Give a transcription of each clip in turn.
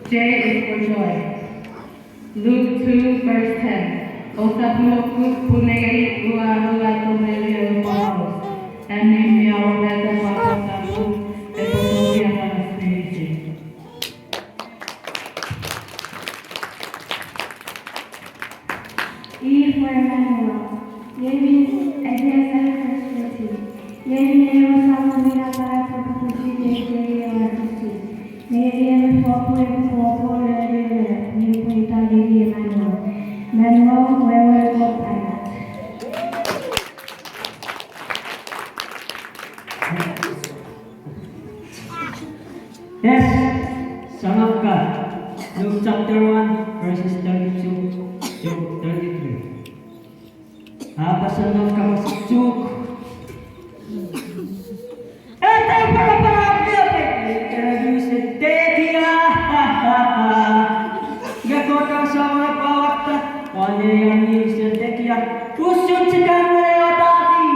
J is for joy. Luke 2, verse 10. O sa puloku puneri ua hua tumeli o pahaos. Eni mea o reta wakasapu e potoria hana spiriti. E for Emmanuel. Yemi Ediasa Christi. Yemi Eo Samamina para Propusi de Artisti. Yemi Fopo e Fopo Lere. Nipuita Lady Emmanuel. Manuel Huevo Pilot. Yes, Son of God. Luke chapter 1, verses 32 to 33. Pasanov ka masuk. Para Kaya sedetia. Gakota sa mga pawakta. Wale yang ni sedetia. Kusun sekarang melewati.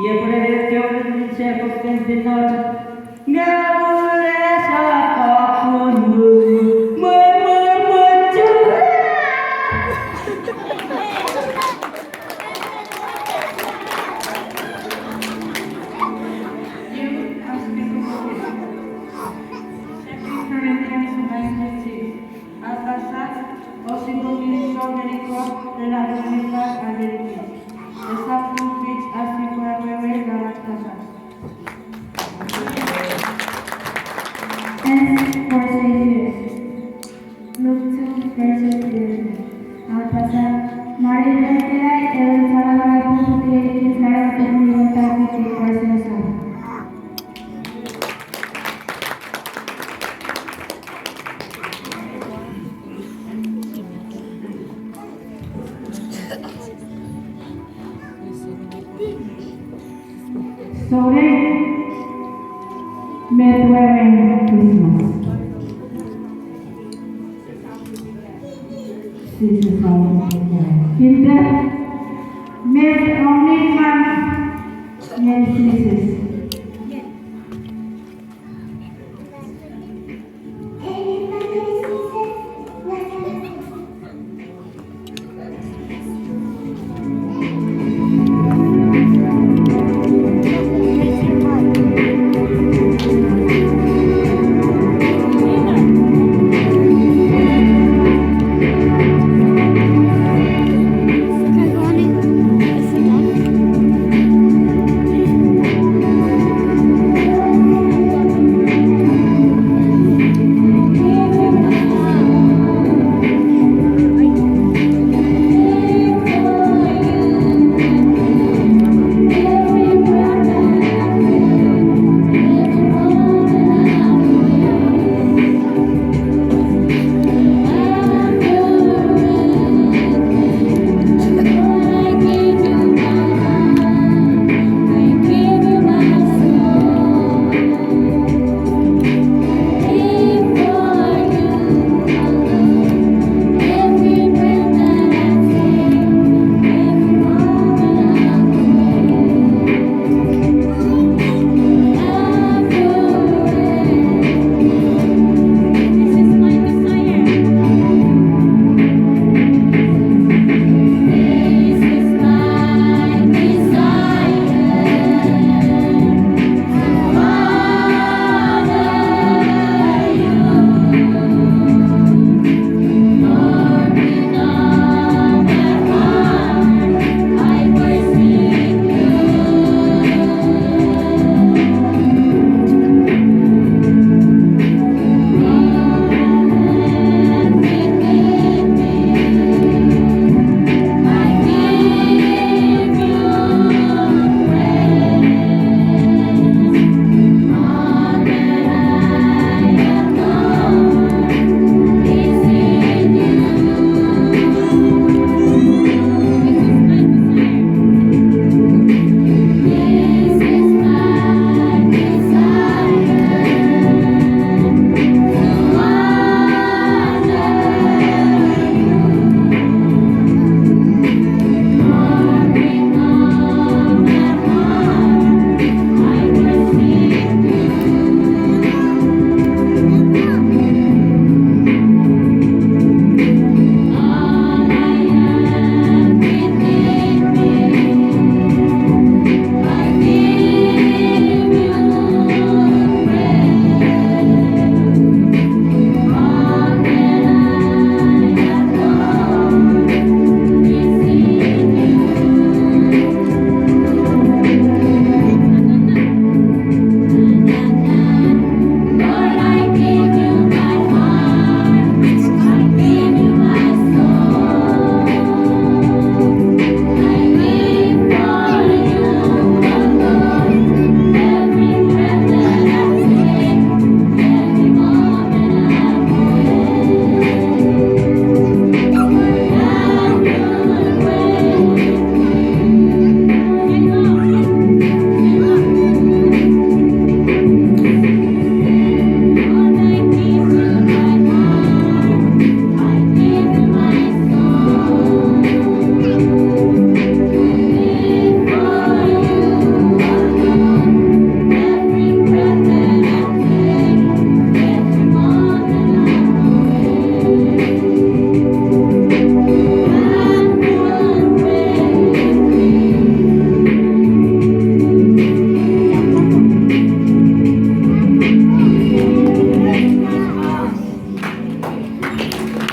Ia berada di saya bukan benar. Nggak boleh siapapun memencuri. S for Savior. Luke 2, verse 11. Al pasar, Maria Vertera y el Salvador Puti y Israel tuvieron también por César. Sobre Bedouin Christmas. This is how Kinder mit Omnikan Nemesis.